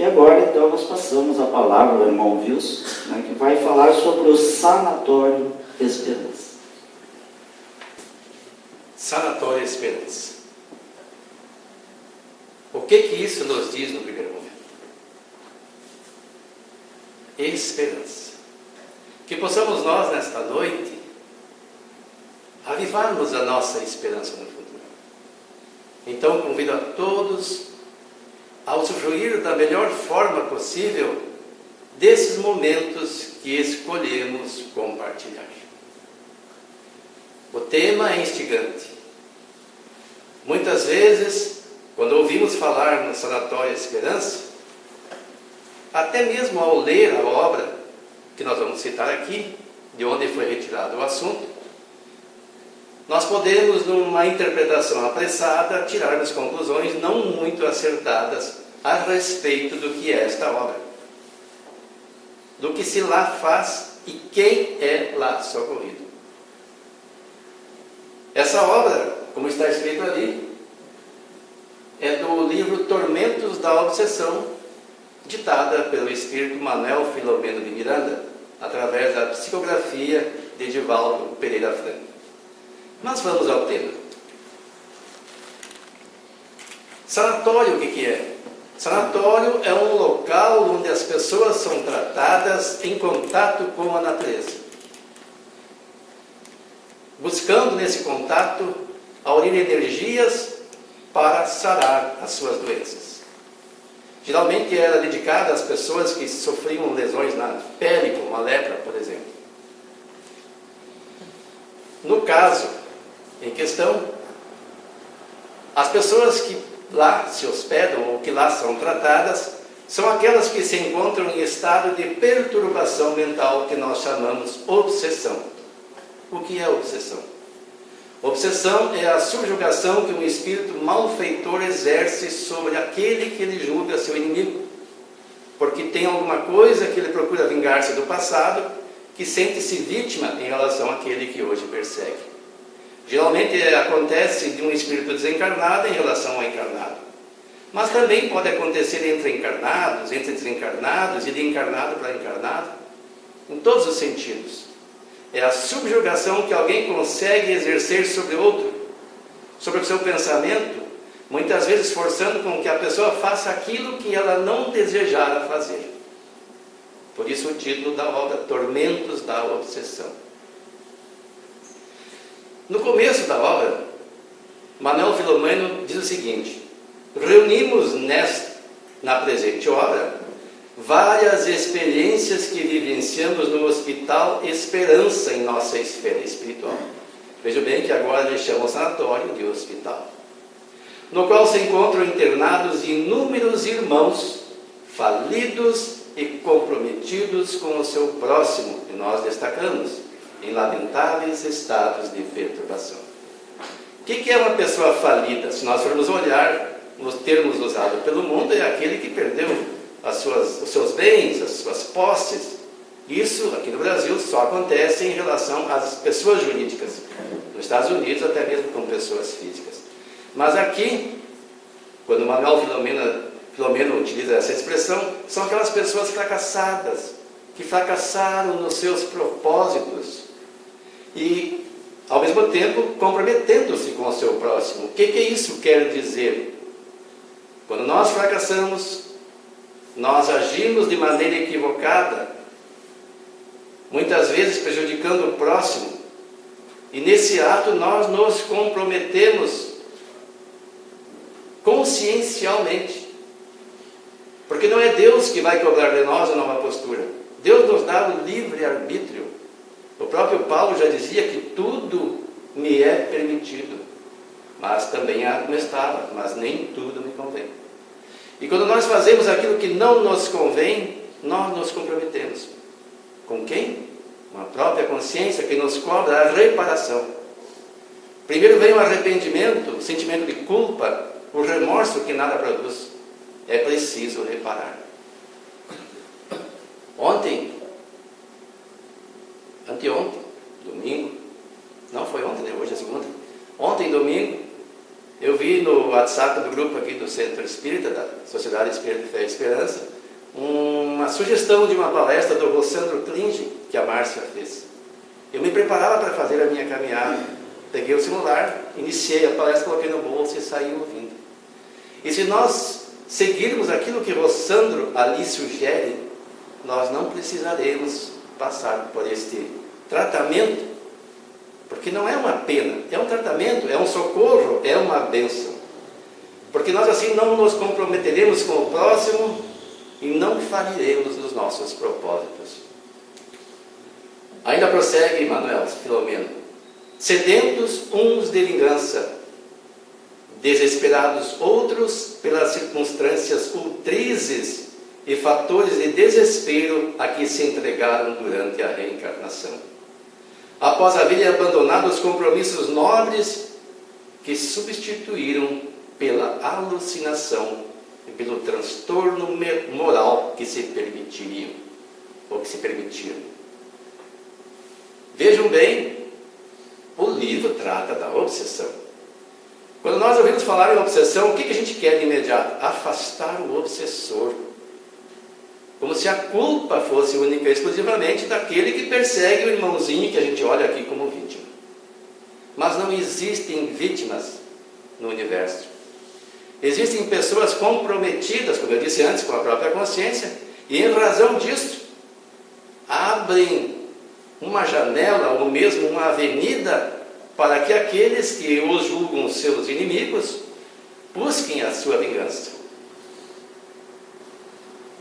E agora, então, nós passamos a palavra ao irmão Wilson, né, que vai falar sobre o Sanatório Esperança. Sanatório Esperança. O que isso nos diz no primeiro momento? Esperança. Que possamos nós, nesta noite, avivarmos a nossa esperança no futuro. Então, convido a todos a usufruir da melhor forma possível desses momentos que escolhemos compartilhar. O tema é instigante. Muitas vezes, quando ouvimos falar no Sanatório Esperança, até mesmo ao ler a obra, que nós vamos citar aqui, de onde foi retirado o assunto, nós podemos, numa interpretação apressada, tirarmos conclusões não muito acertadas a respeito do que é esta obra, do que se lá faz e quem é lá socorrido. Essa obra, como está escrito ali, é do livro Tormentos da Obsessão, ditada pelo espírito Manuel Filomeno de Miranda, através da psicografia de Edivaldo Pereira Franco. Mas vamos ao tema. Sanatório, o que é? Sanatório é um local onde as pessoas são tratadas em contato com a natureza, buscando nesse contato aurir energias para sarar as suas doenças. Geralmente era dedicada às pessoas que sofriam lesões na pele, como a lepra, por exemplo. No caso em questão, as pessoas que lá se hospedam ou que lá são tratadas são aquelas que se encontram em estado de perturbação mental, que nós chamamos obsessão. O que é obsessão? Obsessão é a subjugação que um espírito malfeitor exerce sobre aquele que ele julga seu inimigo, porque tem alguma coisa que ele procura vingar-se do passado, que sente-se vítima em relação àquele que hoje persegue. Geralmente acontece de um espírito desencarnado em relação ao encarnado, mas também pode acontecer entre encarnados, entre desencarnados e de encarnado para encarnado, em todos os sentidos. É a subjugação que alguém consegue exercer sobre outro, sobre o seu pensamento, muitas vezes forçando com que a pessoa faça aquilo que ela não desejara fazer. Por isso o título da obra, Tormentos da Obsessão. No começo da obra, Manuel Filomeno diz o seguinte: reunimos na presente obra várias experiências que vivenciamos no Hospital Esperança em nossa esfera espiritual. Veja bem que agora eles chamam o sanatório de hospital, no qual se encontram internados inúmeros irmãos falidos e comprometidos com o seu próximo, que nós destacamos, em lamentáveis estados de perturbação. O que é uma pessoa falida? Se nós formos olhar nos termos usados pelo mundo, é aquele que perdeu os seus bens, as suas posses. Isso aqui no Brasil só acontece em relação às pessoas jurídicas. Nos Estados Unidos, até mesmo com pessoas físicas. Mas aqui, quando Manuel Filomeno utiliza essa expressão, são aquelas pessoas fracassadas, que fracassaram nos seus propósitos e, ao mesmo tempo, comprometendo-se com o seu próximo. O que isso quer dizer? Quando nós fracassamos, nós agimos de maneira equivocada, muitas vezes prejudicando o próximo, e nesse ato nós nos comprometemos consciencialmente, porque não é Deus que vai cobrar de nós a nova postura. Deus nos dá o livre-arbítrio. O próprio Paulo já dizia que tudo me é permitido, mas também admoestava, mas nem tudo me convém. E quando nós fazemos aquilo que não nos convém, nós nos comprometemos. Com quem? Com a própria consciência que nos cobra a reparação. Primeiro vem o arrependimento, o sentimento de culpa, o remorso que nada produz. É preciso reparar. Anteontem, domingo, não foi ontem, né? Hoje é segunda. Ontem, domingo, eu vi WhatsApp do grupo aqui do Centro Espírita, da Sociedade Espírita de Fé e Esperança, uma sugestão de uma palestra do Rossandro Klinge, que a Márcia fez. Eu me preparava para fazer a minha caminhada, peguei o celular, iniciei a palestra, coloquei no bolso e saí ouvindo. E se nós seguirmos aquilo que Rossandro ali sugere, nós não precisaremos passar por este tratamento, porque não é uma pena, é um tratamento, é um socorro, é uma bênção. Porque nós assim não nos comprometeremos com o próximo e não falharemos nos nossos propósitos. Ainda prossegue Manuel Filomeno. Sedentos uns de vingança, desesperados outros pelas circunstâncias ultrizes e fatores de desespero a que se entregaram durante a reencarnação. Após haverem abandonado os compromissos nobres que substituíram pela alucinação e pelo transtorno moral que se permitiriam, ou que se permitiram. Vejam bem, o livro trata da obsessão. Quando nós ouvimos falar em obsessão, o que a gente quer de imediato? Afastar o obsessor. Como se a culpa fosse única e exclusivamente daquele que persegue o irmãozinho que a gente olha aqui como vítima. Mas não existem vítimas no universo. Existem pessoas comprometidas, como eu disse antes, com a própria consciência, e em razão disso, abrem uma janela ou mesmo uma avenida para que aqueles que os julgam seus inimigos busquem a sua vingança.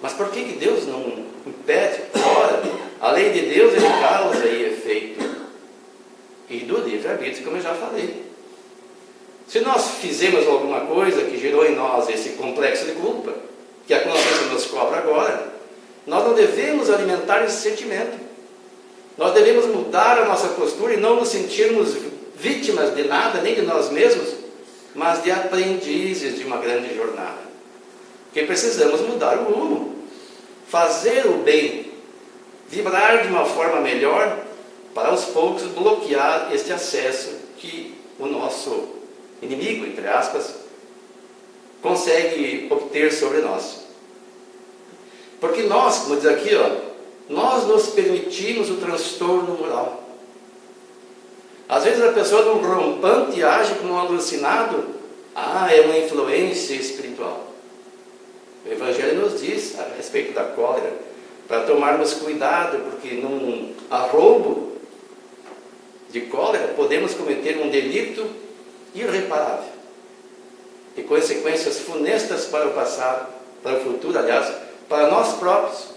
Mas por que Deus não impede? Ora, a lei de Deus é de causa e efeito, e do livre-arbítrio, como eu já falei. Se nós fizemos alguma coisa que gerou em nós esse complexo de culpa, que a consciência nos cobra agora, nós não devemos alimentar esse sentimento. Nós devemos mudar a nossa postura e não nos sentirmos vítimas de nada, nem de nós mesmos, mas de aprendizes de uma grande jornada. Porque precisamos mudar o rumo, fazer o bem, vibrar de uma forma melhor, para aos poucos bloquear este acesso que o nosso inimigo, entre aspas, consegue obter sobre nós. Porque nós, como diz aqui, nós nos permitimos o transtorno moral. Às vezes a pessoa num rompante age como um alucinado, é uma influência espiritual. O Evangelho nos diz a respeito da cólera, para tomarmos cuidado, porque num arrobo de cólera podemos cometer um delito irreparável e consequências funestas para o passado, para o futuro, aliás, para nós próprios,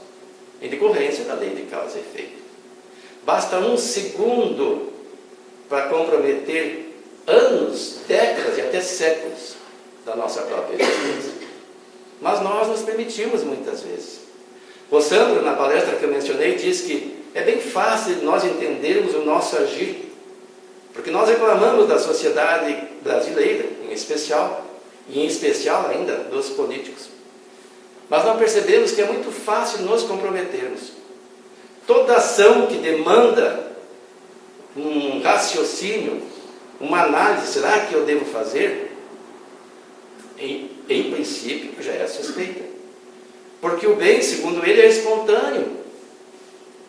em decorrência da lei de causa e efeito. Basta um segundo para comprometer anos, décadas e até séculos da nossa própria existência. Mas nós nos permitimos muitas vezes. O Sandro, na palestra que eu mencionei, diz que é bem fácil nós entendermos o nosso agir, porque nós reclamamos da sociedade brasileira, em especial, e em especial ainda dos políticos. Mas não percebemos que é muito fácil nos comprometermos. Toda ação que demanda um raciocínio, uma análise, será que eu devo fazer? Em princípio, já é suspeita. Porque o bem, segundo ele, é espontâneo.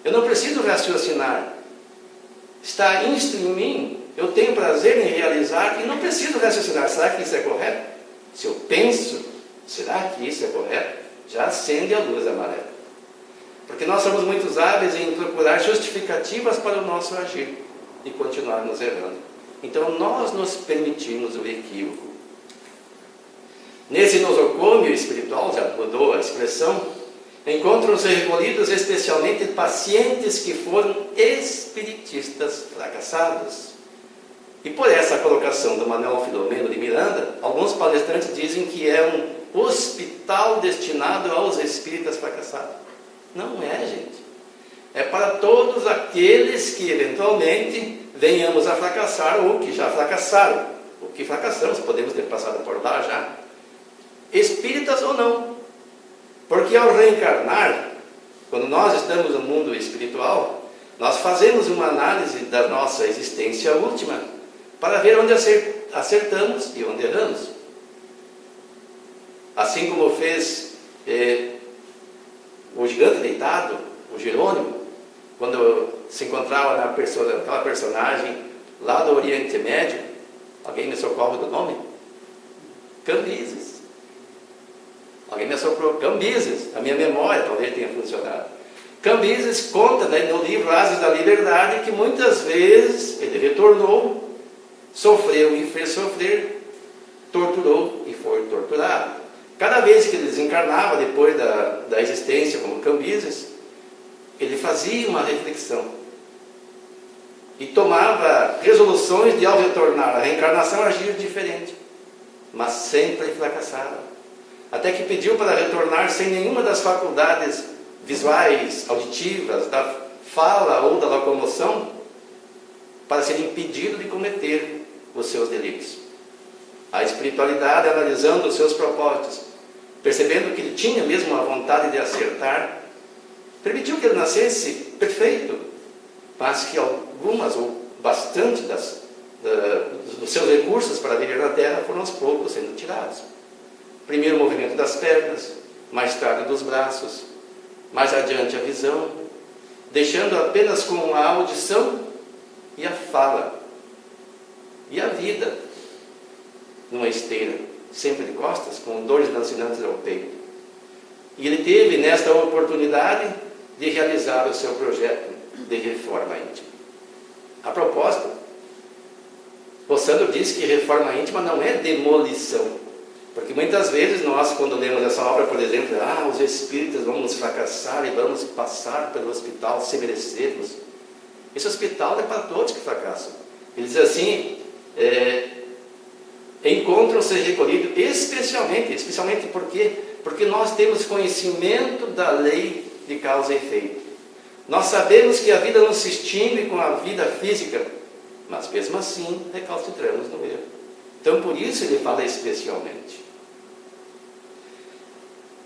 Eu não preciso raciocinar. Está insto em mim, eu tenho prazer em realizar e não preciso raciocinar. Será que isso é correto? Se eu penso, será que isso é correto? Já acende a luz amarela. Porque nós somos muito hábeis em procurar justificativas para o nosso agir e continuarmos errando. Então nós nos permitimos o equívoco. Nesse nosocômio espiritual, já mudou a expressão, encontram-se recolhidos especialmente pacientes que foram espiritistas fracassados. E por essa colocação do Manuel Filomeno de Miranda, alguns palestrantes dizem que é um hospital destinado aos espíritas fracassados. Não é, gente. É para todos aqueles que eventualmente venhamos a fracassar ou que já fracassaram. O que fracassamos, podemos ter passado por lá já. Espíritas ou não. Porque ao reencarnar, quando nós estamos no mundo espiritual, nós fazemos uma análise da nossa existência última para ver onde acertamos e onde erramos. assim como fez o gigante deitado, o Jerônimo, quando se encontrava naquela personagem lá do Oriente Médio. Alguém me socorre do nome? Cambises. Alguém me socorreu? Cambises. A minha memória talvez tenha funcionado. Cambises conta, né, no livro Asas da Liberdade, que muitas vezes ele retornou, sofreu e fez sofrer, torturou e foi torturado. Cada vez que ele desencarnava, depois da existência como Cambises, ele fazia uma reflexão e tomava resoluções de, ao retornar à reencarnação, agir diferente, mas sempre fracassava. Até que pediu para retornar sem nenhuma das faculdades visuais, auditivas, da fala ou da locomoção, para ser impedido de cometer os seus delitos. A espiritualidade, analisando os seus propósitos, percebendo que ele tinha mesmo a vontade de acertar, permitiu que ele nascesse perfeito, mas que algumas ou bastante dos seus recursos para viver na Terra foram aos poucos sendo tirados. Primeiro o movimento das pernas, mais tarde dos braços, mais adiante a visão, deixando apenas com a audição e a fala e a vida numa esteira, sempre de costas, com dores lancinantes ao peito. E ele teve nesta oportunidade de realizar o seu projeto de reforma íntima. A propósito, Possando diz que reforma íntima não é demolição, porque muitas vezes nós, quando lemos essa obra, por exemplo, os espíritas vão nos fracassar e vamos passar pelo hospital sem merecermos. Esse hospital é para todos que fracassam. Ele diz assim, encontram-se recolhidos especialmente por quê? Porque nós temos conhecimento da lei de causa e efeito. Nós sabemos que a vida não se extingue com a vida física, mas mesmo assim recalcitramos no erro. Então por isso ele fala especialmente.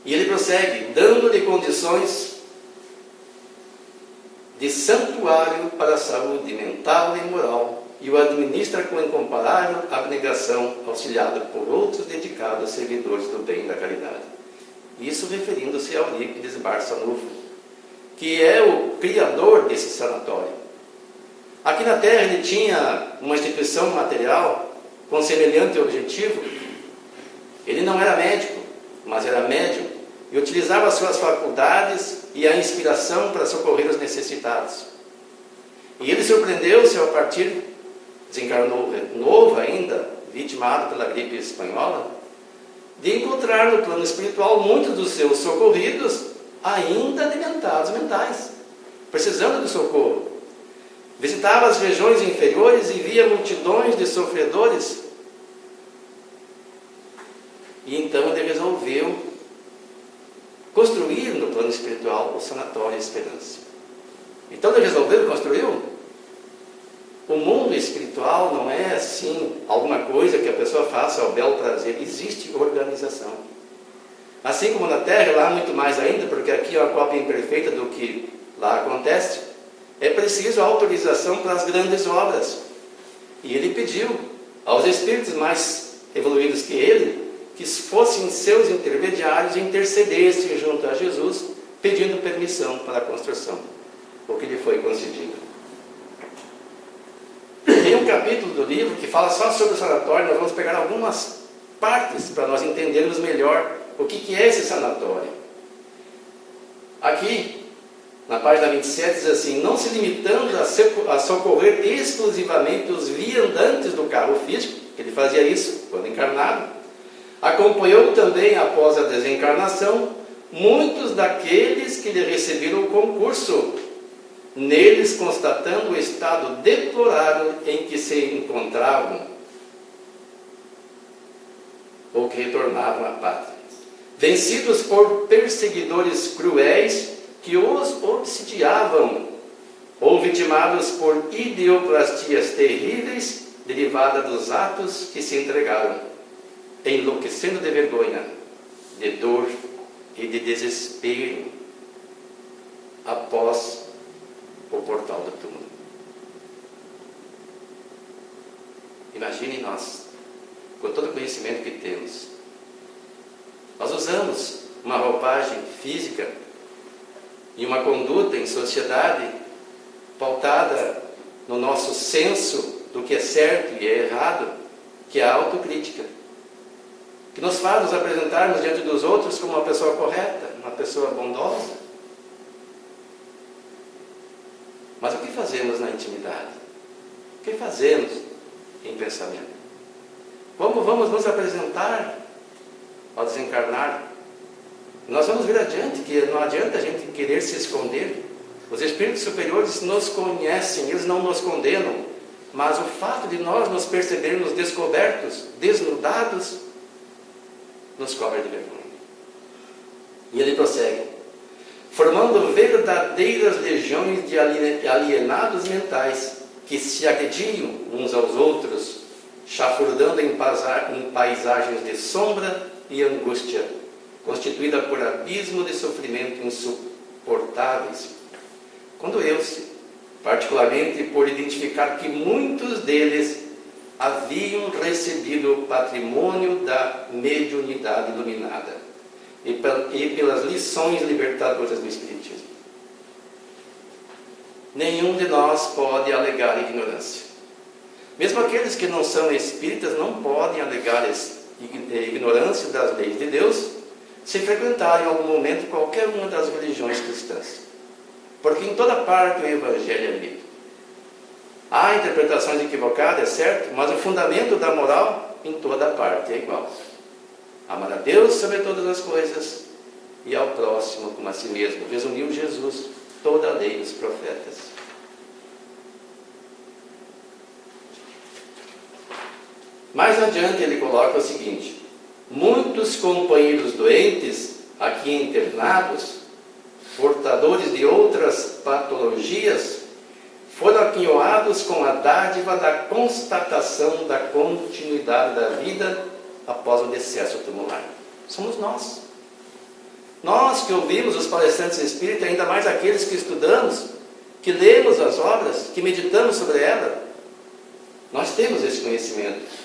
E ele prossegue, dando-lhe condições de santuário para a saúde mental e moral, e o administra com incomparável abnegação, auxiliado por outros dedicados servidores do bem e da caridade. Isso referindo-se ao Eurípides Barçanufo, que é o criador desse sanatório. Aqui na Terra ele tinha uma instituição material com semelhante objetivo. Ele não era médico, mas era médium, e utilizava suas faculdades e a inspiração para socorrer os necessitados. E ele surpreendeu-se ao partir, desencarnou novo ainda, vitimado pela gripe espanhola, de encontrar no plano espiritual muitos dos seus socorridos ainda alimentados mentais, precisando de socorro. Visitava as regiões inferiores e via multidões de sofredores. E então ele resolveu construir no plano espiritual o Sanatório Esperança. Então ele resolveu e construiu. O mundo espiritual não é assim, alguma coisa que a pessoa faça ao belo prazer. Existe organização. Assim como na Terra, lá muito mais ainda, porque aqui é uma cópia imperfeita do que lá acontece, é preciso autorização para as grandes obras. E ele pediu aos espíritos mais evoluídos que ele, que fossem seus intermediários e intercedessem junto a Jesus, pedindo permissão para a construção, o que lhe foi concedido. Tem um capítulo do livro que fala só sobre o sanatório. Nós vamos pegar algumas partes para nós entendermos melhor o que é esse sanatório. Aqui, na página 27, diz assim: não se limitando a socorrer exclusivamente os viandantes do carro físico, que ele fazia isso quando encarnado, acompanhou também, após a desencarnação, muitos daqueles que lhe receberam o concurso, neles constatando o estado deplorável em que se encontravam, ou que retornavam à pátria, vencidos por perseguidores cruéis que os obsidiavam, ou vitimados por idioplastias terríveis derivadas dos atos que se entregaram, enlouquecendo de vergonha, de dor e de desespero após o portal do túmulo. Imagine nós, com todo o conhecimento que temos, nós usamos uma roupagem física e uma conduta em sociedade pautada no nosso senso do que é certo e é errado, que é a autocrítica, que nos faz nos apresentarmos diante dos outros como uma pessoa correta, uma pessoa bondosa. Mas o que fazemos na intimidade? O que fazemos em pensamento? Como vamos nos apresentar ao desencarnar? Nós vamos vir adiante, que não adianta a gente querer se esconder. Os espíritos superiores nos conhecem, eles não nos condenam, mas o fato de nós nos percebermos descobertos, desnudados, nos cobre de vergonha. E ele prossegue: formando verdadeiras legiões de alienados mentais, que se agrediam uns aos outros, chafurdando em paisagens de sombra e angústia, constituída por abismo de sofrimento insuportáveis. Condoeu-se, particularmente por identificar que muitos deles haviam recebido o patrimônio da mediunidade iluminada e pelas lições libertadoras do Espiritismo. Nenhum de nós pode alegar ignorância. Mesmo aqueles que não são espíritas não podem alegar ignorância das leis de Deus se frequentarem em algum momento qualquer uma das religiões cristãs. Porque em toda parte o Evangelho é lido. Há interpretações equivocadas, é certo, mas o fundamento da moral em toda parte é igual. Amar a Deus sobre todas as coisas e ao próximo como a si mesmo. Resumiu Jesus toda a lei dos profetas. Mais adiante ele coloca o seguinte: muitos companheiros doentes, aqui internados, portadores de outras patologias, foram aquinhoados com a dádiva da constatação da continuidade da vida após o decesso tumular. Somos nós. Nós que ouvimos os palestrantes espíritas, ainda mais aqueles que estudamos, que lemos as obras, que meditamos sobre ela, nós temos esse conhecimento.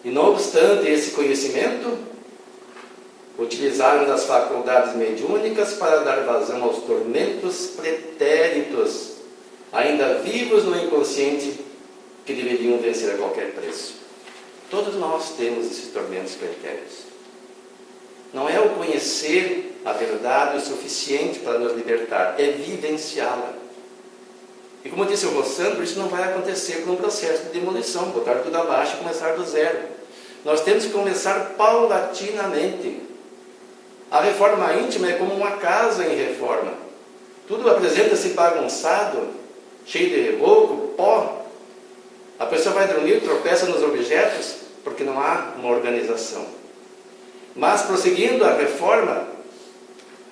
E não obstante esse conhecimento, utilizaram das faculdades mediúnicas para dar vazão aos tormentos pretéritos, ainda vivos no inconsciente, que deveriam vencer a qualquer preço. Todos nós temos esses tormentos pretéritos. Não é o conhecer a verdade o suficiente para nos libertar, é vivenciá-la. E como disse o Rossandro, isso não vai acontecer com um processo de demolição, botar tudo abaixo e começar do zero. Nós temos que começar paulatinamente. A reforma íntima é como uma casa em reforma. Tudo apresenta-se bagunçado, cheio de reboco, pó. A pessoa vai dormir, tropeça nos objetos, porque não há uma organização. Mas prosseguindo a reforma,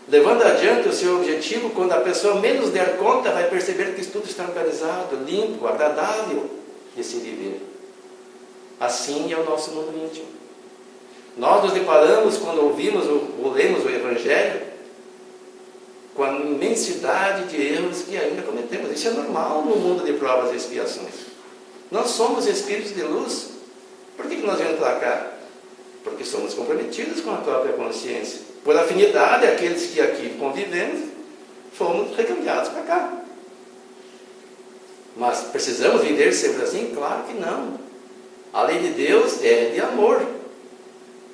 levando adiante o seu objetivo, quando a pessoa menos der conta, vai perceber que tudo está organizado, limpo, agradável de se viver. Assim é o nosso mundo íntimo. Nós nos deparamos, quando ouvimos ou lemos o Evangelho, com a imensidade de erros que ainda cometemos. Isso é normal no mundo de provas e expiações. Nós somos espíritos de luz. Por que nós viemos para cá? Porque somos comprometidos com a própria consciência. Por afinidade, aqueles que aqui convivemos, fomos recambiados para cá. Mas precisamos viver sempre assim? Claro que não. A lei de Deus é de amor.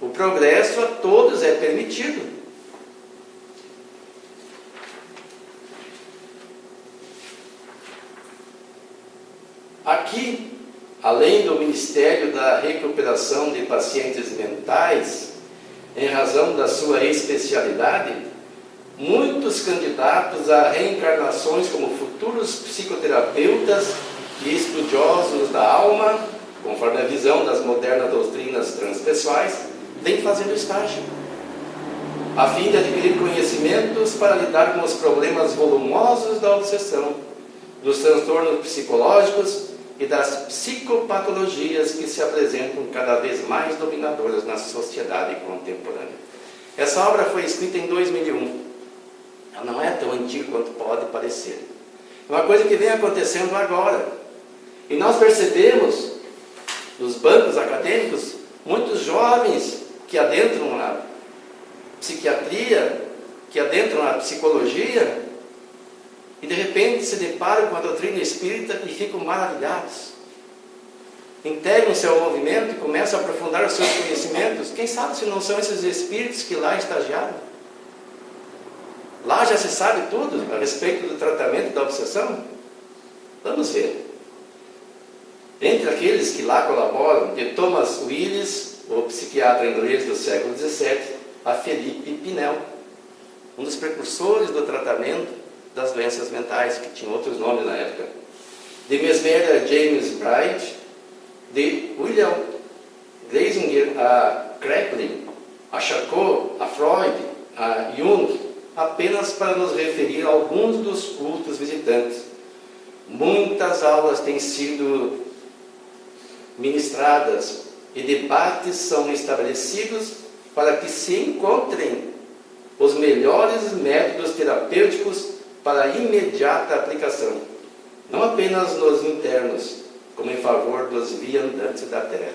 O progresso a todos é permitido. Aqui, além do Ministério da Recuperação de Pacientes Mentais, em razão da sua especialidade, muitos candidatos a reencarnações como futuros psicoterapeutas e estudiosos da alma, conforme a visão das modernas doutrinas transpessoais, vêm fazendo estágio, a fim de adquirir conhecimentos para lidar com os problemas volumosos da obsessão, dos transtornos psicológicos e das psicopatologias que se apresentam cada vez mais dominadoras na sociedade contemporânea. Essa obra foi escrita em 2001. Ela não é tão antiga quanto pode parecer. É uma coisa que vem acontecendo agora. E nós percebemos, nos bancos acadêmicos, muitos jovens que adentram a psiquiatria, que adentram a psicologia, e de repente se deparam com a doutrina espírita e ficam maravilhados. Integram-se ao movimento e começam a aprofundar os seus conhecimentos. Quem sabe se não são esses espíritos que lá estagiaram? Lá já se sabe tudo a respeito do tratamento da obsessão? Vamos ver. Entre aqueles que lá colaboram, de Thomas Willis, o psiquiatra inglês do século XVII, a Felipe Pinel, um dos precursores do tratamento das doenças mentais, que tinha outros nomes na época. De Mesmer a James Bright, de William Glasinger a Kraepelin, a Charcot, a Freud, a Jung, apenas para nos referir a alguns dos cultos visitantes. Muitas aulas têm sido ministradas e debates são estabelecidos para que se encontrem os melhores métodos terapêuticos para a imediata aplicação, não apenas nos internos, como em favor dos viandantes da terra,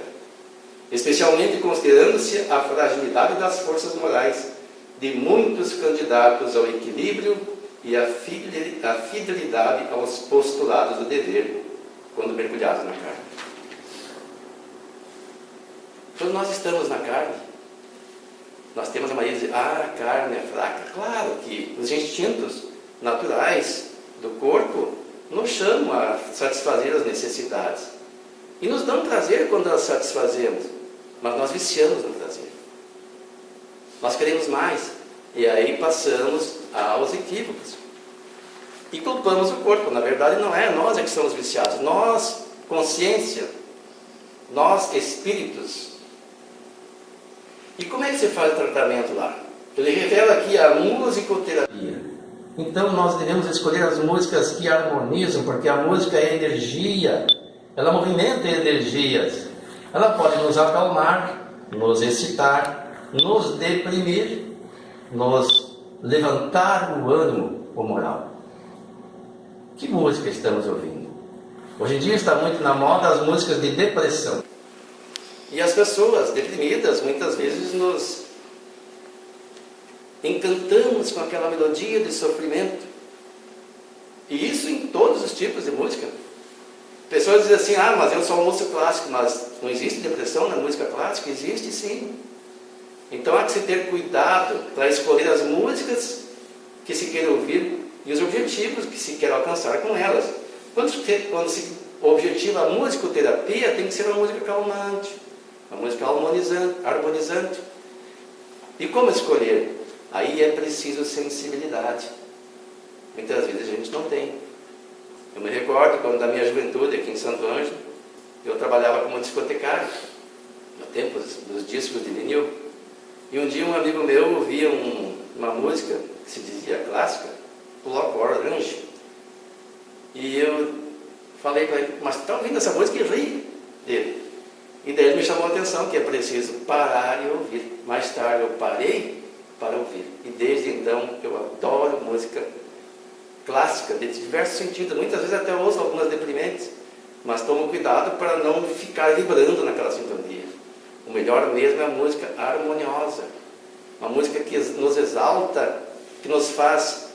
especialmente considerando-se a fragilidade das forças morais de muitos candidatos ao equilíbrio e a fidelidade aos postulados do dever, quando mergulhados na carne. Quando nós estamos na carne, nós temos a mania de dizer, a carne é fraca. Claro que os instintos naturais do corpo nos chamam a satisfazer as necessidades. E nos dão prazer quando as satisfazemos, mas nós viciamos no prazer. Nós queremos mais, e aí passamos aos equívocos. E culpamos o corpo. Na verdade não é nós que somos viciados. Nós, consciência, nós, espíritos. E como é que se faz o tratamento lá? Ele revela aqui a musicoterapia. Então nós devemos escolher as músicas que harmonizam, porque a música é energia, ela movimenta energias. Ela pode nos acalmar, nos excitar, nos deprimir, nos levantar o ânimo, o moral. Que música estamos ouvindo? Hoje em dia está muito na moda as músicas de depressão. E as pessoas deprimidas muitas vezes nos encantamos com aquela melodia de sofrimento. E isso em todos os tipos de música. Pessoas dizem assim, mas eu sou um músico clássico, mas não existe depressão na música clássica? Existe sim. Então há que se ter cuidado para escolher as músicas que se quer ouvir e os objetivos que se quer alcançar com elas. Quando se objetiva a musicoterapia, tem que ser uma música calmante, uma música harmonizante. E como escolher? Aí é preciso sensibilidade. Muitas vezes a gente não tem. Eu me recordo quando da minha juventude aqui em Santo Ângelo, eu trabalhava como discotecário, no tempo dos discos de vinil. E um dia um amigo meu ouvia uma música que se dizia clássica, Bloco Orange. E eu falei para ele, mas está ouvindo essa música? E ri dele. E daí ele me chamou a atenção que é preciso parar e ouvir. Mais tarde eu parei para ouvir. E desde então eu adoro música clássica, de diversos sentidos. Muitas vezes até ouço algumas deprimentes, mas tomo cuidado para não ficar vibrando naquela sintonia. O melhor mesmo é a música harmoniosa. Uma música que nos exalta, que nos faz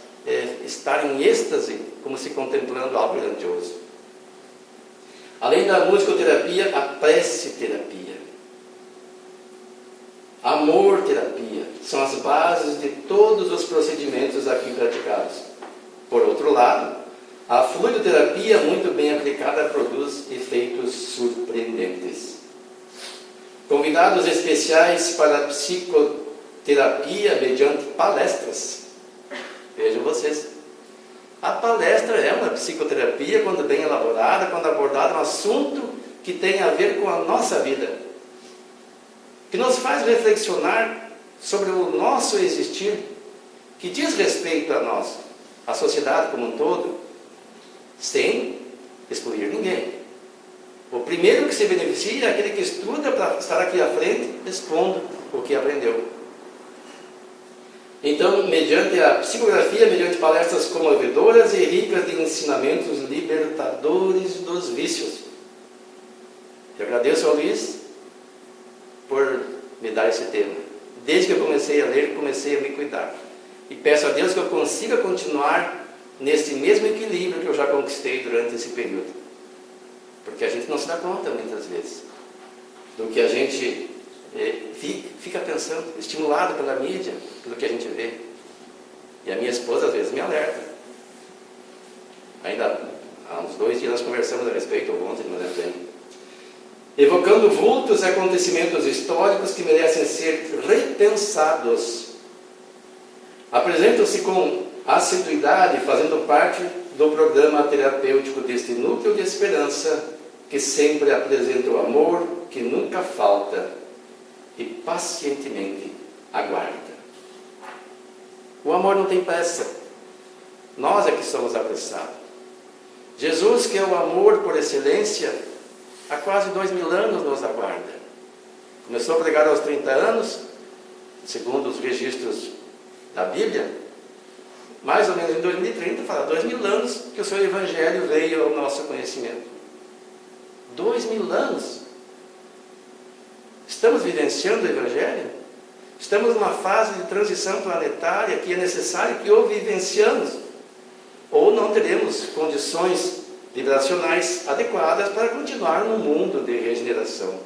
estar em êxtase, como se contemplando algo grandioso. Além da musicoterapia, a prece-terapia, amor-terapia, são as bases de todos os procedimentos aqui praticados. Por outro lado, a fluidoterapia, muito bem aplicada, produz efeitos surpreendentes. Convidados especiais para a psicoterapia mediante palestras. Vejam vocês. A palestra é uma psicoterapia quando bem elaborada, quando abordada um assunto que tem a ver com a nossa vida, que nos faz reflexionar sobre o nosso existir, que diz respeito a nós, a sociedade como um todo, sem excluir ninguém. O primeiro que se beneficia é aquele que estuda para estar aqui à frente, expondo o que aprendeu. Então, mediante a psicografia, mediante palestras comovedoras e ricas de ensinamentos libertadores dos vícios. Eu agradeço ao Luiz por me dar esse tema. Desde que eu comecei a ler, comecei a me cuidar. E peço a Deus que eu consiga continuar nesse mesmo equilíbrio que eu já conquistei durante esse período. Porque a gente não se dá conta, muitas vezes, do que a gente fica pensando, estimulado pela mídia, pelo que a gente vê. E a minha esposa, às vezes, me alerta. Ainda há uns 2 dias nós conversamos a respeito, ou ontem, não lembro bem. Evocando vultos e acontecimentos históricos que merecem ser repensados. Apresentam-se com assiduidade, fazendo parte do programa terapêutico deste núcleo de esperança, que sempre apresenta o amor que nunca falta e pacientemente aguarda. O amor não tem pressa. Nós é que somos apressados. Jesus, que é o amor por excelência, há quase 2000 anos nos aguarda. Começou a pregar aos 30 anos, segundo os registros da Bíblia. Mais ou menos em 2030, fala 2000 anos que o seu Evangelho veio ao nosso conhecimento. 2000 anos. Estamos vivenciando o Evangelho? Estamos numa fase de transição planetária que é necessário que o vivenciamos. Ou não teremos condições vibracionais adequadas para continuar no mundo de regeneração,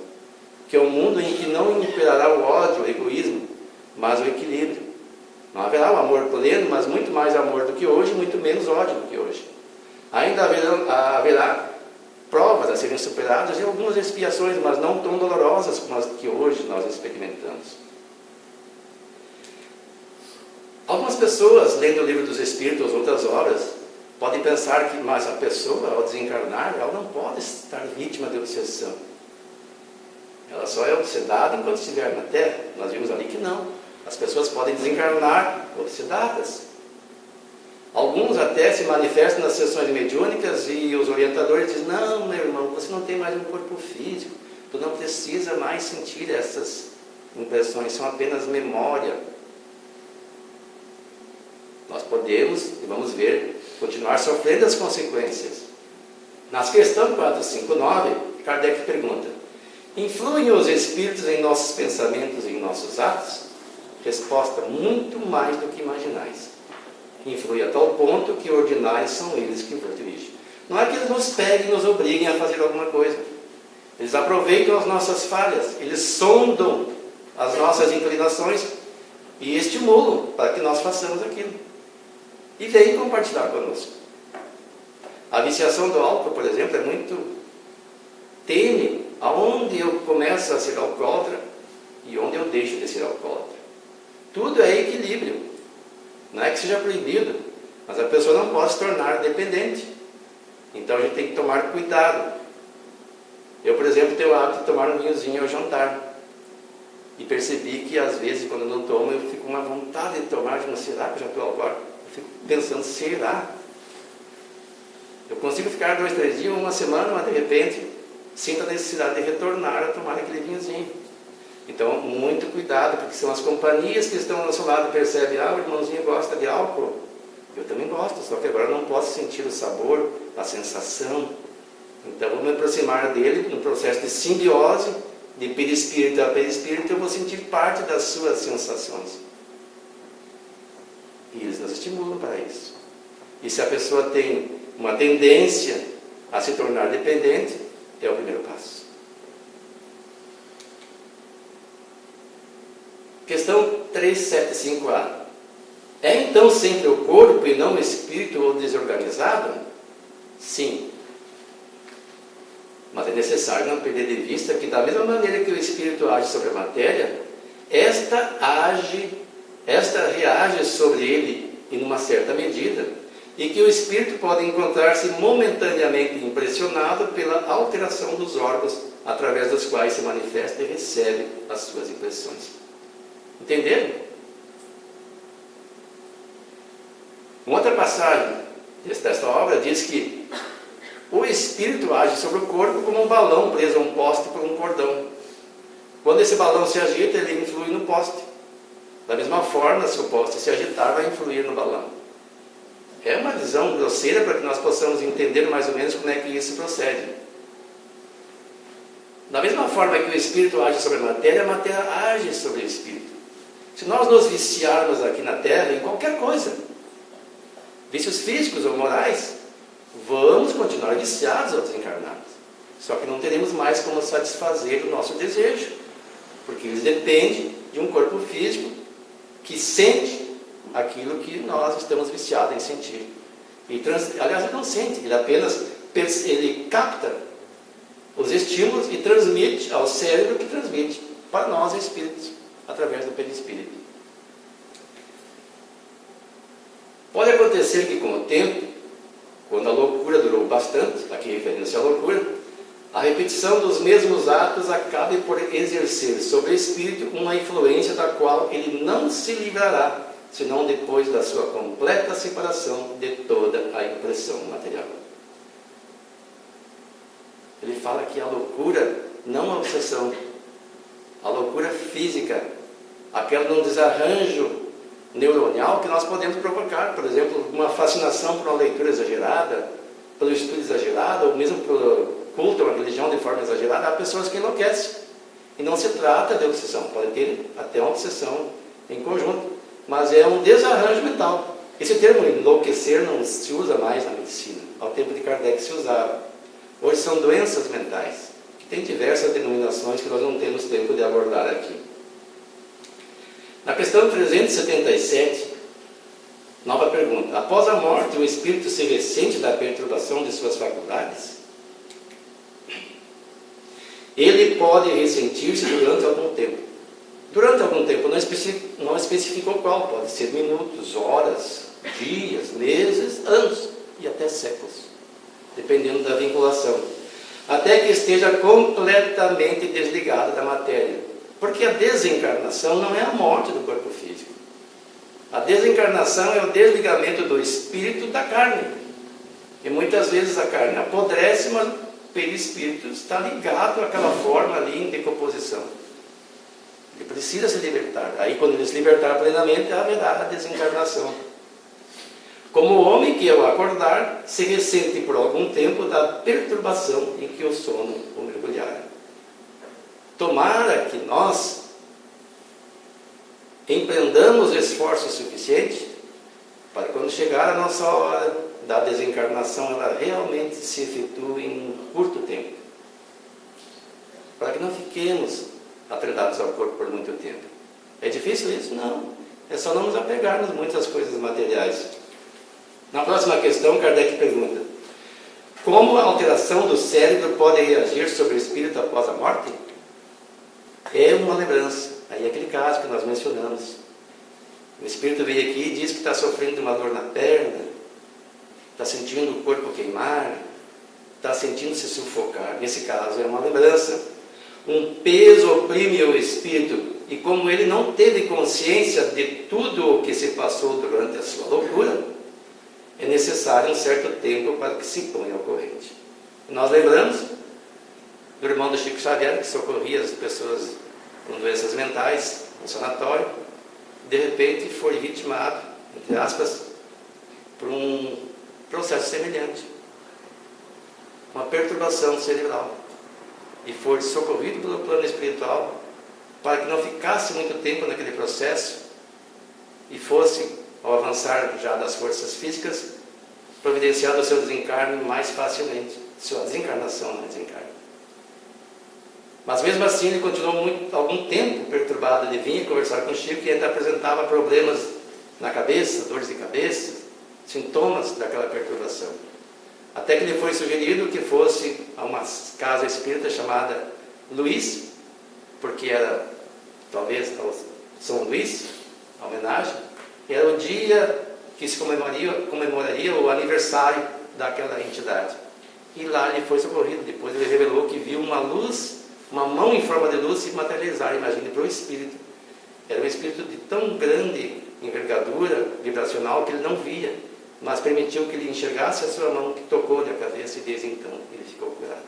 que é um mundo em que não imperará o ódio, o egoísmo, mas o equilíbrio. Não haverá o amor pleno, mas muito mais amor do que hoje, muito menos ódio do que hoje. Ainda haverá provas a serem superadas e algumas expiações, mas não tão dolorosas como as que hoje nós experimentamos. Algumas pessoas, lendo o Livro dos Espíritos ou outras obras, podem pensar que, mas a pessoa, ao desencarnar, ela não pode estar vítima de obsessão. Ela só é obsedada enquanto estiver na Terra. Nós vimos ali que não. As pessoas podem desencarnar obsedadas. Alguns até se manifestam nas sessões mediúnicas e os orientadores dizem: não, meu irmão, você não tem mais um corpo físico, tu não precisa mais sentir essas impressões, são apenas memória. Nós podemos, e vamos ver, continuar sofrendo as consequências. Na questão 459, Kardec pergunta: influem os espíritos em nossos pensamentos e em nossos atos? Resposta: muito mais do que imaginais. Influi a tal ponto que ordinários são eles que vos dirigem. Não é que eles nos peguem e nos obriguem a fazer alguma coisa. Eles aproveitam as nossas falhas, eles sondam as nossas inclinações e estimulam para que nós façamos aquilo. E vêm compartilhar conosco. A viciação do álcool, por exemplo, é muito tênue, aonde eu começo a ser alcoólatra e onde eu deixo de ser alcoólatra. Tudo é equilíbrio. Não é que seja proibido, mas a pessoa não pode se tornar dependente. Então a gente tem que tomar cuidado. Eu, por exemplo, tenho o hábito de tomar um vinhozinho ao jantar. E percebi que às vezes, quando eu não tomo, eu fico com uma vontade de tomar, de não, será que eu já estou alcoólatra? Eu fico pensando, será? Eu consigo ficar 2, 3 dias, uma semana, mas de repente sinto a necessidade de retornar a tomar aquele vinhozinho. Então, muito cuidado, porque são as companhias que estão ao nosso lado e percebem: ah, o irmãozinho gosta de álcool. Eu também gosto, só que agora não posso sentir o sabor, a sensação. Então, vou me aproximar dele no processo de simbiose, de perispírito a perispírito, eu vou sentir parte das suas sensações. E eles nos estimulam para isso. E se a pessoa tem uma tendência a se tornar dependente, é o primeiro passo. Questão 375A. É então sempre o corpo e não o espírito o desorganizado? Sim. Mas é necessário não perder de vista que, da mesma maneira que o espírito age sobre a matéria, esta reage sobre ele em uma certa medida, e que o espírito pode encontrar-se momentaneamente impressionado pela alteração dos órgãos através dos quais se manifesta e recebe as suas impressões. Entenderam? Uma outra passagem desta obra diz que o espírito age sobre o corpo como um balão preso a um poste por um cordão. Quando esse balão se agita, ele influi no poste. Da mesma forma, se o poste se agitar, vai influir no balão. É uma visão grosseira para que nós possamos entender mais ou menos como é que isso procede. Da mesma forma que o espírito age sobre a matéria age sobre o espírito. Se nós nos viciarmos aqui na Terra em qualquer coisa, vícios físicos ou morais, vamos continuar viciados ao desencarnados. Só que não teremos mais como satisfazer o nosso desejo, porque eles dependem de um corpo físico que sente aquilo que nós estamos viciados em sentir. Aliás, ele não sente, ele apenas capta os estímulos e transmite ao cérebro, que transmite para nós espíritos, através do perispírito. Pode acontecer que com o tempo, quando a loucura durou bastante, aqui referindo-se à loucura, a repetição dos mesmos atos acabe por exercer sobre o espírito uma influência da qual ele não se livrará, senão depois da sua completa separação de toda a impressão material. Ele fala que a loucura não é obsessão, a loucura física, aquela de um desarranjo neuronal que nós podemos provocar, por exemplo, uma fascinação por uma leitura exagerada, pelo estudo exagerado, ou mesmo pelo culto a uma religião de forma exagerada. Há pessoas que enlouquecem, e não se trata de obsessão, pode ter até uma obsessão em conjunto, mas é um desarranjo mental. Esse termo enlouquecer não se usa mais na medicina, ao tempo de Kardec se usava. Hoje são doenças mentais, que têm diversas denominações que nós não temos tempo de abordar aqui. Na questão 377, nova pergunta. Após a morte, o espírito se ressente da perturbação de suas faculdades? Ele pode ressentir-se durante algum tempo. Durante algum tempo, não especificou qual, pode ser minutos, horas, dias, meses, anos e até séculos, dependendo da vinculação, até que esteja completamente desligado da matéria, porque a desencarnação não é a morte do corpo físico. A desencarnação é o desligamento do espírito da carne, e muitas vezes a carne apodrece, mas o perispírito está ligado àquela forma ali em decomposição. Ele precisa se libertar. Aí, quando ele se libertar plenamente, haverá a desencarnação. Como o homem que, ao acordar, se ressente por algum tempo da perturbação em que o sono o mergulhara. Tomara que nós empreendamos esforço suficiente para, quando chegar a nossa hora da desencarnação, ela realmente se efetue em um curto tempo. Para que não fiquemos atrelados ao corpo por muito tempo. É difícil isso? Não. É só não nos apegarmos muitas coisas materiais. Na próxima questão, Kardec pergunta: como a alteração do cérebro pode reagir sobre o espírito após a morte? É uma lembrança. Aí é aquele caso que nós mencionamos. O espírito veio aqui e diz que está sofrendo de uma dor na perna, está sentindo o corpo queimar, está sentindo se sufocar. Nesse caso é uma lembrança. Um peso oprime o espírito, e como ele não teve consciência de tudo o que se passou durante a sua loucura, é necessário um certo tempo para que se ponha ao corrente. Nós lembramos do irmão do Chico Xavier, que socorria as pessoas com doenças mentais no sanatório, de repente foi vitimado, entre aspas, por um processo semelhante, uma perturbação cerebral, e foi socorrido pelo plano espiritual para que não ficasse muito tempo naquele processo e fosse, ao avançar já das forças físicas, providenciado o seu desencarne mais facilmente, sua desencarnação no desencarne. Mas mesmo assim ele continuou algum tempo perturbado. Ele vinha conversar com o Chico e ainda apresentava problemas na cabeça, dores de cabeça, sintomas daquela perturbação. Até que lhe foi sugerido que fosse a uma casa espírita chamada Luís, porque era talvez São Luís, a homenagem, era o dia que se comemoraria o aniversário daquela entidade. E lá ele foi socorrido. Depois ele revelou que viu uma luz, uma mão em forma de luz se materializar. Imagine, para o espírito. Era um espírito de tão grande envergadura vibracional que ele não via, mas permitiu que ele enxergasse a sua mão, que tocou-lhe a cabeça, e desde então ele ficou curado.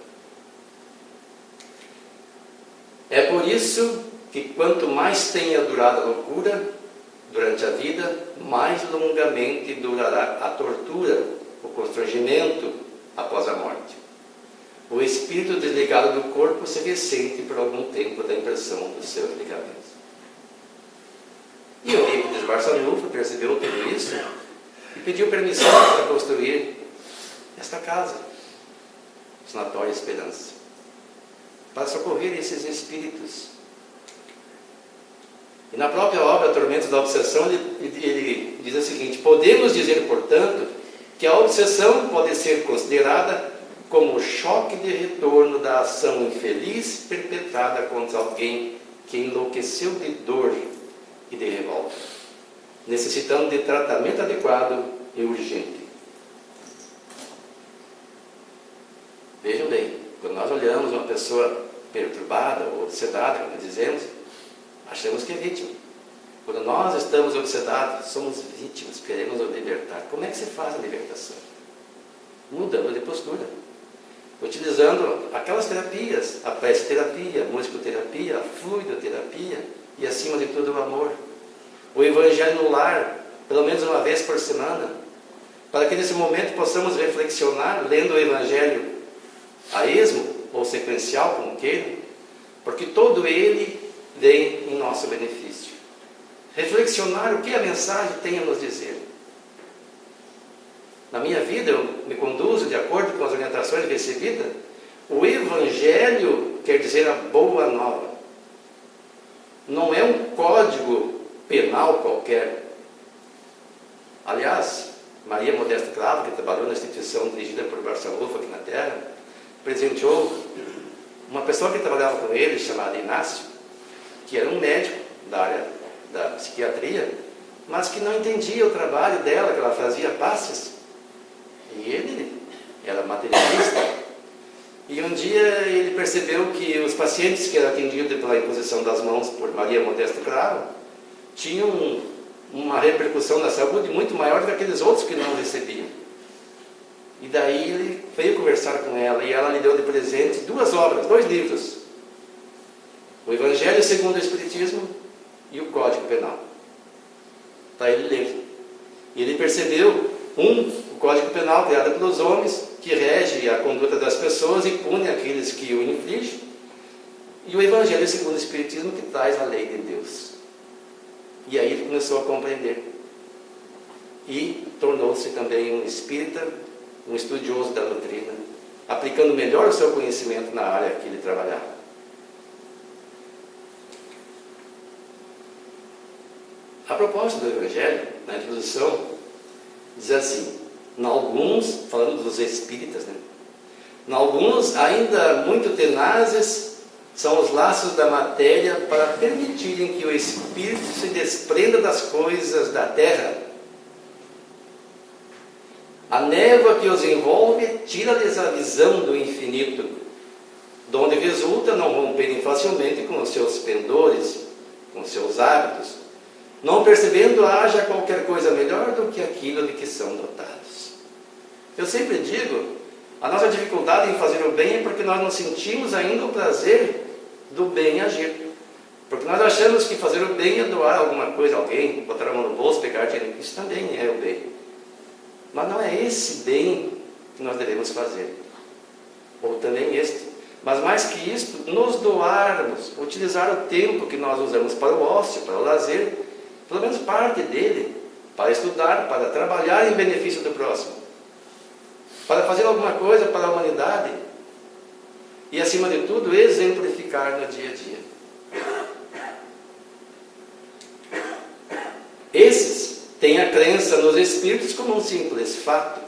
É por isso que quanto mais tenha durado a loucura durante a vida, mais longamente durará a tortura, o constrangimento após a morte. O espírito desligado do corpo se ressente por algum tempo da impressão dos seus ligamentos. E o Eurípides Barçanufo percebeu tudo isso e pediu permissão para construir esta casa, o Sanatório Esperança, para socorrer esses espíritos. E na própria obra Tormentos da Obsessão, ele diz o seguinte: podemos dizer, portanto, que a obsessão pode ser considerada como o choque de retorno da ação infeliz perpetrada contra alguém que enlouqueceu de dor e de revolta, necessitando de tratamento adequado e urgente. Vejam bem, quando nós olhamos uma pessoa perturbada ou obsedada, como dizemos, achamos que é vítima. Quando nós estamos obsedados, somos vítimas, queremos nos libertar. Como é que se faz a libertação? Mudando de postura, utilizando aquelas terapias, a prece-terapia, a musicoterapia, a fluidoterapia e, acima de tudo, o amor. O Evangelho no lar, pelo menos uma vez por semana, para que nesse momento possamos reflexionar, lendo o Evangelho a esmo, ou sequencial, como queiram, porque todo ele vem em nosso benefício. Reflexionar o que a mensagem tem a nos dizer. Na minha vida, eu me conduzo de acordo com as orientações recebidas. O Evangelho quer dizer a boa nova. Não é um código penal qualquer. Aliás, Maria Modesta Cravo, que trabalhou na instituição dirigida por Barçanufo aqui na Terra, presenteou uma pessoa que trabalhava com ele, chamada Inácio, que era um médico da área da psiquiatria, mas que não entendia o trabalho dela, que ela fazia passes. E ele era materialista. E um dia ele percebeu que os pacientes que eram atendidos pela imposição das mãos por Maria Modesta Cravo tinham uma repercussão na saúde muito maior do que aqueles outros que não recebiam. E daí ele veio conversar com ela, e ela lhe deu de presente 2 obras, 2 livros: o Evangelho segundo o Espiritismo e o Código Penal, para ele ler. E ele percebeu, o Código Penal criado pelos homens, que rege a conduta das pessoas e pune aqueles que o infligem, e o Evangelho segundo o Espiritismo, que traz a lei de Deus. E aí ele começou a compreender, e tornou-se também um espírita, um estudioso da doutrina, aplicando melhor o seu conhecimento na área que ele trabalhava. A proposta do Evangelho, na introdução, diz assim: alguns, falando dos espíritas, alguns ainda muito tenazes são os laços da matéria para permitirem que o espírito se desprenda das coisas da terra. A névoa que os envolve tira-lhes a visão do infinito, donde resulta não romperem facilmente com os seus pendores, com os seus hábitos, não percebendo haja qualquer coisa melhor do que aquilo de que são dotados. Eu sempre digo, a nossa dificuldade em fazer o bem é porque nós não sentimos ainda o prazer do bem agir. Porque nós achamos que fazer o bem é doar alguma coisa a alguém, botar a mão no bolso, pegar dinheiro. Isso também é o bem. Mas não é esse bem que nós devemos fazer. Ou também este. Mas mais que isto, nos doarmos, utilizar o tempo que nós usamos para o ócio, para o lazer, pelo menos parte dele, para estudar, para trabalhar em benefício do próximo, para fazer alguma coisa para a humanidade e, acima de tudo, exemplificar no dia a dia. Esses têm a crença nos espíritos como um simples fato,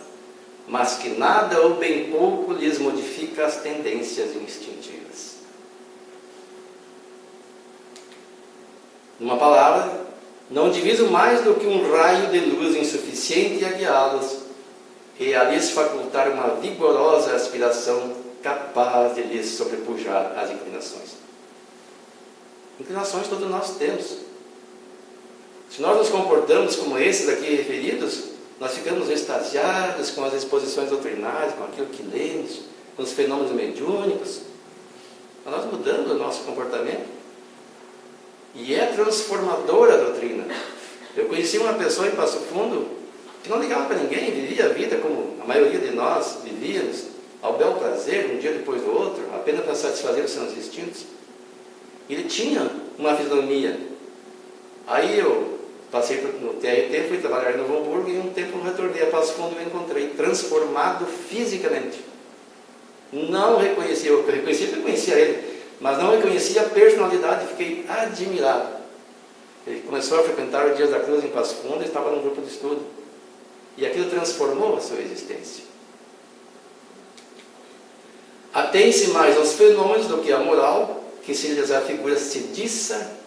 mas que nada ou bem pouco lhes modifica as tendências instintivas. Numa palavra, não diviso mais do que um raio de luz insuficiente a guiá-los e a lhes facultar uma vigorosa aspiração capaz de lhes sobrepujar as inclinações. Inclinações todos nós temos. Se nós nos comportamos como esses aqui referidos, nós ficamos extasiados com as exposições doutrinárias, com aquilo que lemos, com os fenômenos mediúnicos. Nós mudamos o nosso comportamento. E é transformadora a doutrina. Eu conheci uma pessoa em Passo Fundo que não ligava para ninguém, vivia a vida como a maioria de nós vivíamos, ao bel prazer, um dia depois do outro, apenas para satisfazer os seus instintos. Ele tinha uma fisionomia. Aí eu Passei no TRT, fui trabalhar em Novo Hamburgo e um tempo retornei a Passo Fundo e me encontrei transformado fisicamente. Não reconhecia, eu reconhecia ele, mas não reconhecia a personalidade, fiquei admirado. Ele começou a frequentar o Dias da Cruz em Passo Fundo e estava num grupo de estudo. E aquilo transformou a sua existência. Atém-se mais aos fenômenos do que à moral, que se lhes afigura sediça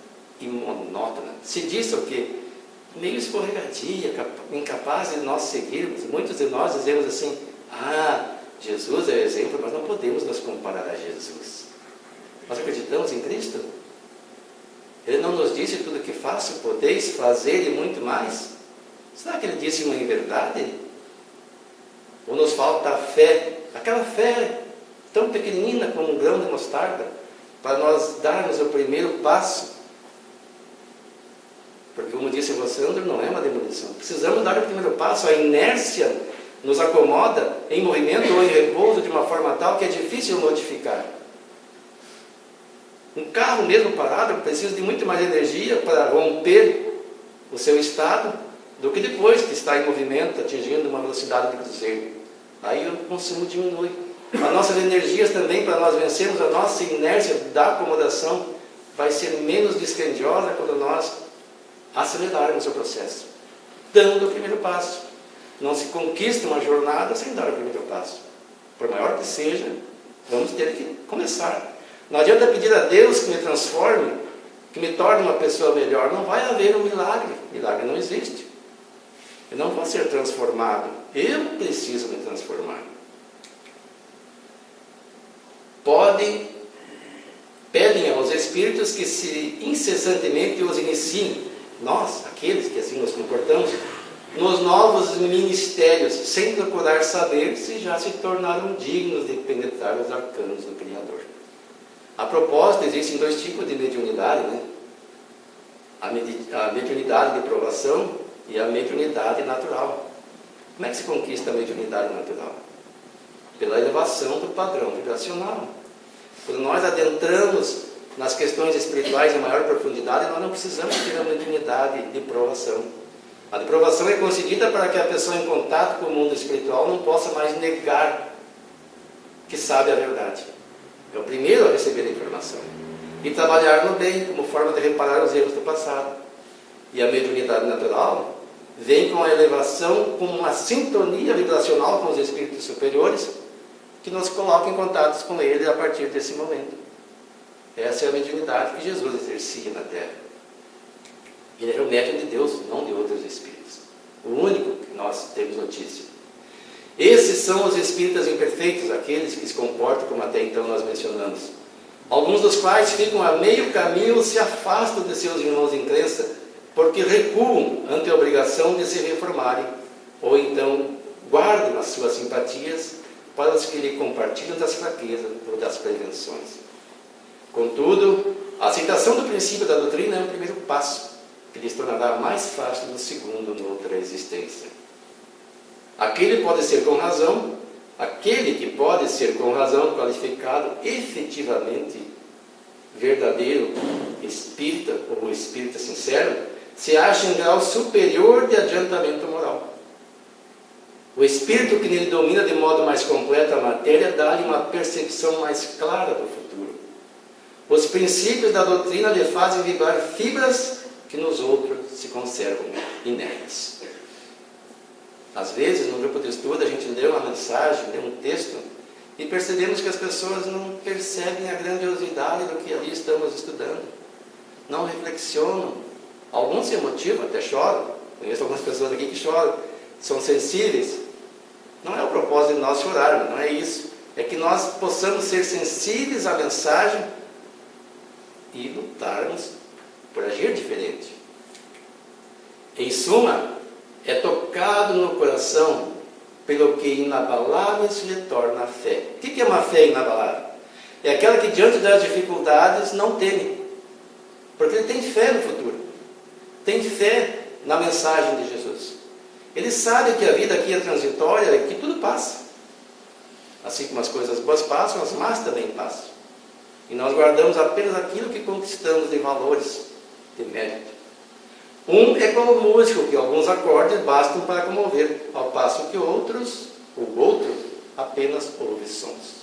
e monótona. Sediça o quê? Meio escorregadia, incapaz de nós seguirmos. Muitos de nós dizemos assim, Jesus é o exemplo, mas não podemos nos comparar a Jesus. Nós acreditamos em Cristo? Ele não nos disse tudo o que faço, podeis fazer e muito mais? Será que ele disse uma inverdade? Ou nos falta a fé, aquela fé tão pequenina como um grão de mostarda, para nós darmos o primeiro passo? Porque, como disse o Sandro, não é uma demolição. Precisamos dar o primeiro passo. A inércia nos acomoda em movimento ou em repouso de uma forma tal que é difícil modificar. Um carro mesmo parado precisa de muito mais energia para romper o seu estado do que depois que está em movimento, atingindo uma velocidade de cruzeiro. Aí o consumo diminui. As nossas energias também, para nós vencermos a nossa inércia da acomodação, vai ser menos dispendiosa quando nós acelerarmos o processo, dando o primeiro passo. Não se conquista uma jornada sem dar o primeiro passo. Por maior que seja, vamos ter que começar. Não adianta pedir a Deus que me transforme, que me torne uma pessoa melhor. Não vai haver um milagre. Milagre não existe. Eu não vou ser transformado. Eu preciso me transformar. Pedem aos Espíritos que se incessantemente os iniciem, nós, aqueles que assim nos comportamos, nos novos ministérios, sem procurar saber se já se tornaram dignos de penetrar os arcanos do Criador. A propósito, existem dois tipos de mediunidade, né? A mediunidade de provação e a mediunidade natural. Como é que se conquista a mediunidade natural? Pela elevação do padrão vibracional. Quando nós adentramos nas questões espirituais em maior profundidade, nós não precisamos ter a mediunidade de provação. A de provação é concedida para que a pessoa em contato com o mundo espiritual não possa mais negar que sabe a verdade. É o primeiro a receber a informação. E trabalhar no bem, como forma de reparar os erros do passado. E a mediunidade natural vem com a elevação, com uma sintonia vibracional com os espíritos superiores, que nos coloca em contato com ele a partir desse momento. Essa é a mediunidade que Jesus exercia na Terra. Ele era o médium de Deus, não de outros espíritos. O único que nós temos notícia. Esses são os espíritas imperfeitos, aqueles que se comportam como até então nós mencionamos. Alguns dos quais ficam a meio caminho ou se afastam de seus irmãos em crença, porque recuam ante a obrigação de se reformarem, ou então guardam as suas simpatias para os que lhe compartilham das fraquezas ou das prevenções. Contudo, a aceitação do princípio da doutrina é o primeiro passo, que lhes tornará mais fácil no segundo noutra existência. Aquele que pode ser com razão qualificado efetivamente verdadeiro espírita ou espírita sincero, se acha em grau superior de adiantamento moral. O espírito que nele domina de modo mais completo a matéria dá-lhe uma percepção mais clara do futuro. Os princípios da doutrina lhe fazem vibrar fibras que nos outros se conservam inertes. Às vezes, no grupo de estudo, a gente lê uma mensagem, lê um texto, e percebemos que as pessoas não percebem a grandiosidade do que ali estamos estudando. Não reflexionam. Alguns se emotivam, até choram. Conheço algumas pessoas aqui que choram. São sensíveis. Não é o propósito de nós chorarmos, não é isso. É que nós possamos ser sensíveis à mensagem e lutarmos por agir diferente. Em suma, é tocado no coração pelo que inabalável se lhe torna a fé. O que é uma fé inabalável? É aquela que diante das dificuldades não teme, porque ele tem fé no futuro, tem fé na mensagem de Jesus. Ele sabe que a vida aqui é transitória e que tudo passa. Assim como as coisas boas passam, as más também passam. E nós guardamos apenas aquilo que conquistamos de valores, de mérito. Um é como o músico, que alguns acordes bastam para comover, ao passo que o outro apenas ouve sons.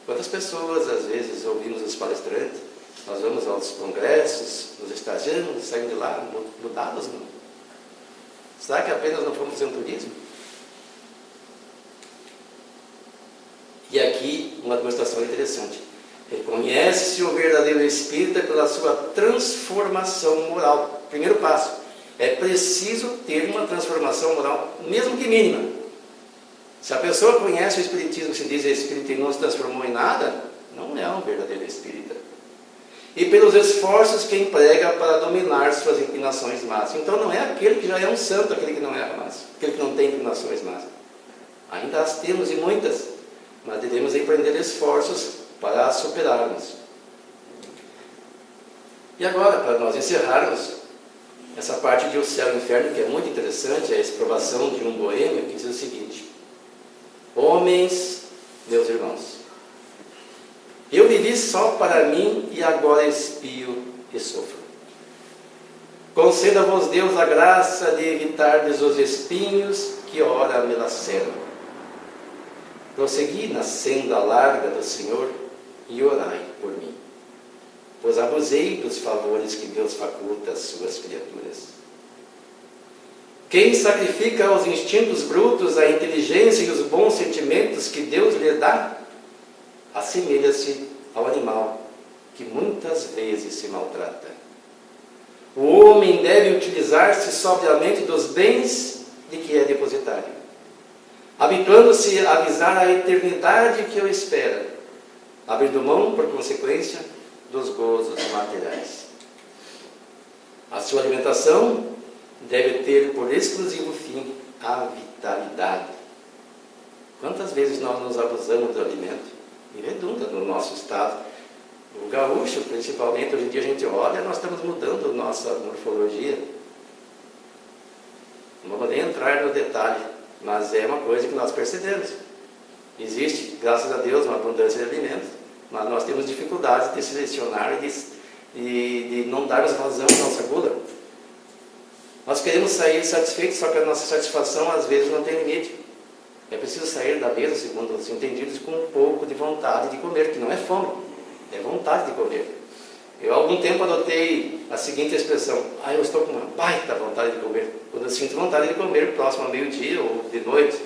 Quantas pessoas, às vezes, ouvimos os palestrantes, nós vamos aos congressos, nos estagiamos, saímos de lá mudados, não? Será que apenas não fomos fazer um turismo? E aqui uma demonstração interessante. Reconhece-se o verdadeiro espírita pela sua transformação moral. Primeiro passo, é preciso ter uma transformação moral, mesmo que mínima. Se a pessoa conhece o espiritismo, se diz espírita e não se transformou em nada, não é um verdadeiro espírita. E pelos esforços que emprega para dominar suas inclinações más. Então não é aquele que já é um santo, aquele que não erra mais, aquele que não tem inclinações más. Ainda as temos e muitas, mas devemos empreender esforços para as superarmos. E agora, para nós encerrarmos essa parte de O Céu e o Inferno, que é muito interessante, é a exprovação de um boêmio, que diz o seguinte: homens, meus irmãos, eu vivi só para mim e agora expio e sofro. Conceda-vos Deus a graça de evitardes os espinhos que ora me laceram. Prossegui na senda larga do Senhor e orai por mim, pois abusei dos favores que Deus faculta às suas criaturas. Quem sacrifica aos instintos brutos a inteligência e os bons sentimentos que Deus lhe dá, assemelha-se ao animal que muitas vezes se maltrata. O homem deve utilizar-se sobriamente dos bens de que é depositário, habituando-se a avisar a eternidade que o espera, abrindo mão, por consequência, dos gozos materiais. A sua alimentação deve ter por exclusivo fim a vitalidade. Quantas vezes nós nos abusamos do alimento? E redunda no nosso estado. O gaúcho, principalmente, hoje em dia a gente olha, nós estamos mudando nossa morfologia. Não vamos nem entrar no detalhe, mas é uma coisa que nós percebemos. Existe, graças a Deus, uma abundância de alimentos, mas nós temos dificuldades de selecionar e de não darmos vazão à nossa gula. Nós queremos sair satisfeitos, só que a nossa satisfação às vezes não tem limite. É preciso sair da mesa, segundo os entendidos, com um pouco de vontade de comer, que não é fome, é vontade de comer. Eu há algum tempo adotei a seguinte expressão: eu estou com uma baita vontade de comer. Quando eu sinto vontade de comer, próximo ao meio-dia ou de noite,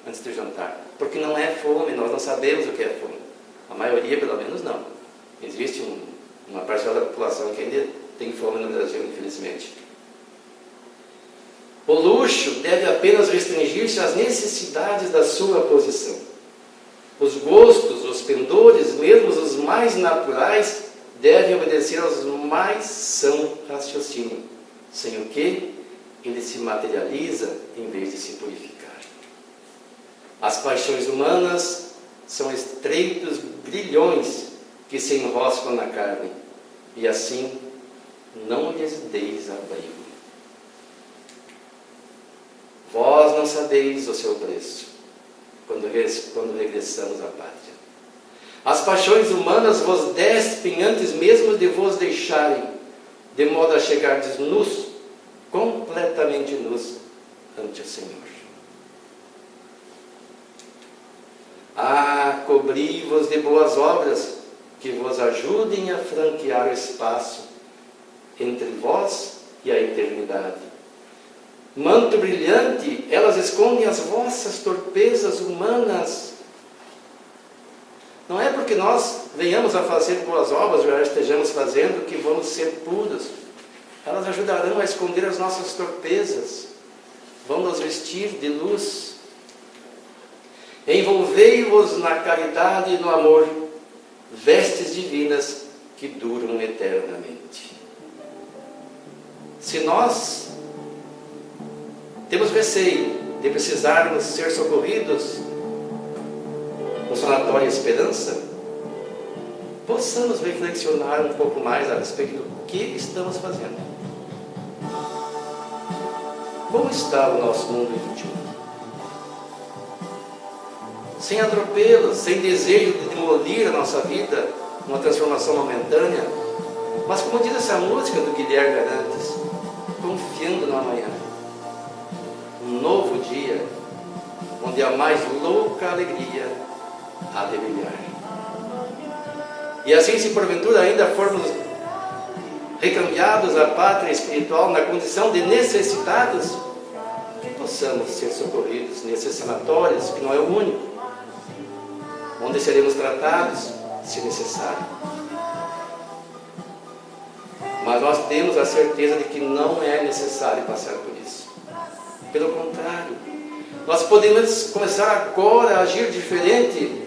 antes do jantar. Porque não é fome, nós não sabemos o que é fome. A maioria, pelo menos, não. Existe uma parcela da população que ainda tem fome no Brasil, infelizmente. O luxo deve apenas restringir-se às necessidades da sua posição. Os gostos, os pendores, mesmo os mais naturais, devem obedecer aos mais são raciocínio, sem o que ele se materializa em vez de se purificar. As paixões humanas são estreitos grilhões que se enroscam na carne, e assim não lhes deis abrigo. Vós não sabeis o seu preço, quando regressamos à pátria. As paixões humanas vos despem antes mesmo de vos deixarem, de modo a chegardes nus, completamente nus, ante o Senhor. Cobri-vos de boas obras, que vos ajudem a franquear o espaço entre vós e a eternidade. Manto brilhante, elas escondem as vossas torpezas humanas. Não é porque nós venhamos a fazer boas obras, ou já estejamos fazendo, que vamos ser puros. Elas ajudarão a esconder as nossas torpezas, vão nos vestir de luz. Envolvei-vos na caridade e no amor, vestes divinas que duram eternamente. Se nós temos receio de precisarmos ser socorridos no sanatório Esperança, possamos reflexionar um pouco mais a respeito do que estamos fazendo. Como está o nosso mundo íntimo? Sem atropelos, sem desejo de demolir a nossa vida, uma transformação momentânea, Mas como diz essa música do Guilherme Arantes, confiando no amanhã. Um novo dia, onde a mais louca alegria há de brilhar. E assim, se porventura ainda formos recambiados à pátria espiritual na condição de necessitados, que possamos ser socorridos nesses sanatórios, que não é o único, onde seremos tratados, se necessário. Mas nós temos a certeza de que não é necessário passar por isso. Pelo contrário, nós podemos começar agora a agir diferente,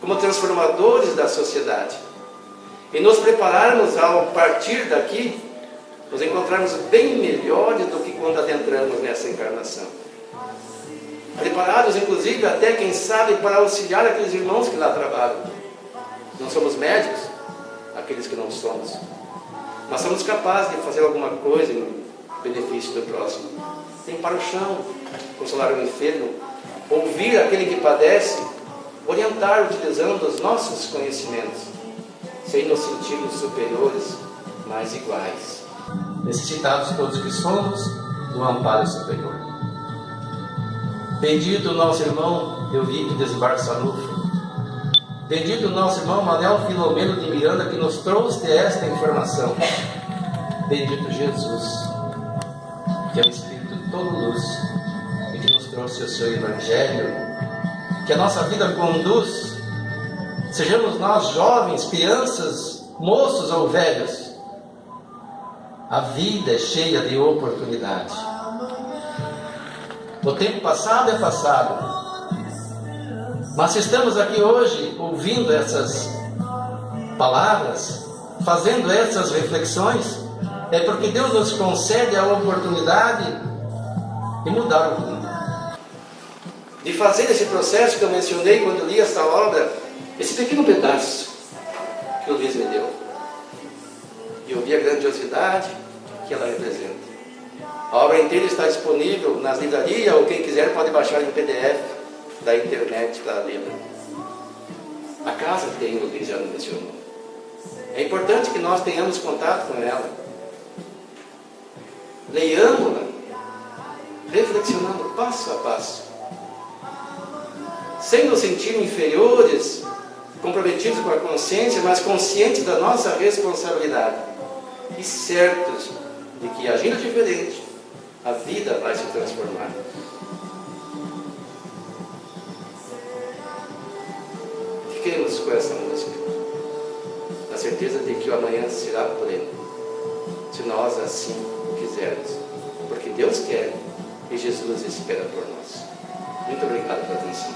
como transformadores da sociedade, e nos prepararmos ao partir daqui, nos encontrarmos bem melhores do que quando adentramos nessa encarnação. Preparados, inclusive, até, quem sabe, para auxiliar aqueles irmãos que lá trabalham. Não somos médicos, aqueles que não somos, mas somos capazes de fazer alguma coisa em benefício do próximo. Limpar o chão, consolar o enfermo, ouvir aquele que padece, orientar utilizando os nossos conhecimentos, sem nos sentirmos superiores, mas iguais. Necessitados todos que somos do amparo superior. Bendito o nosso irmão Eurípides Barçanufo. Bendito o nosso irmão Manuel Filomeno de Miranda, que nos trouxe esta informação. Bendito Jesus, que é o Espírito todo luz e que nos trouxe o seu Evangelho, que a nossa vida conduz, sejamos nós jovens, crianças, moços ou velhos. A vida é cheia de oportunidade. O tempo passado é passado. Mas se estamos aqui hoje ouvindo essas palavras, fazendo essas reflexões, é porque Deus nos concede a oportunidade de mudar o mundo. De fazer esse processo que eu mencionei quando li essa obra, esse pequeno pedaço que o Luiz me deu. E eu vi a grandiosidade que ela representa. A obra inteira está disponível nas livrarias, ou quem quiser pode baixar em PDF da internet para ler. A casa tem, o Luiz já mencionou. É importante que nós tenhamos contato com ela. Leiamos-la, reflexionando passo a passo, sem nos sentir inferiores, comprometidos com a consciência, mas conscientes da nossa responsabilidade e certos de que, agindo diferente, a vida vai se transformar. Fiquemos com essa música, na certeza de que o amanhã será pleno, se nós assim quisermos, porque Deus quer e Jesus espera por nós. Muito obrigado pela atenção.